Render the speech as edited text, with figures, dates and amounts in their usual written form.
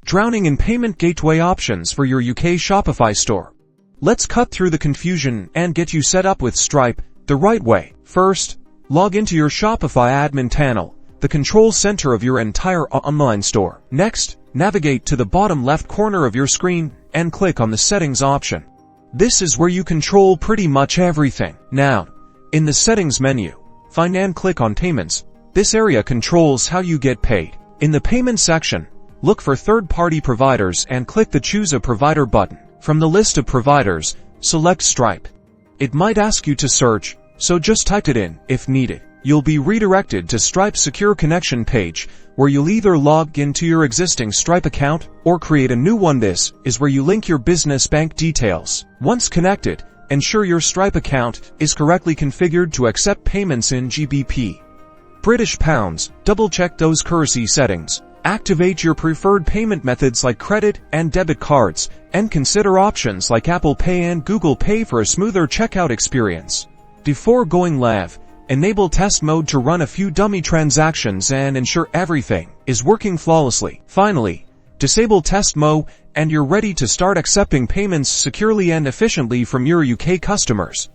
Drowning in payment gateway options for your UK Shopify store. Let's cut through the confusion and get you set up with Stripe the right way. First, log into your Shopify admin panel, the control center of your entire online store. Next, navigate to the bottom left corner of your screen and click on the Settings option. This is where you control pretty much everything. Now, in the Settings menu, find and click on Payments. This area controls how you get paid. In the Payment section, look for third-party providers and click the Choose a Provider button. From the list of providers, select Stripe. It might ask you to search, so just type it in if needed. You'll be redirected to Stripe's Secure Connection page, where you'll either log into your existing Stripe account or create a new one. This is where you link your business bank details. Once connected, ensure your Stripe account is correctly configured to accept payments in GBP, British pounds. Double-check those currency settings. Activate your preferred payment methods like credit and debit cards, and consider options like Apple Pay and Google Pay for a smoother checkout experience. Before going live, enable test mode to run a few dummy transactions and ensure everything is working flawlessly. Finally, disable test mode and you're ready to start accepting payments securely and efficiently from your UK customers.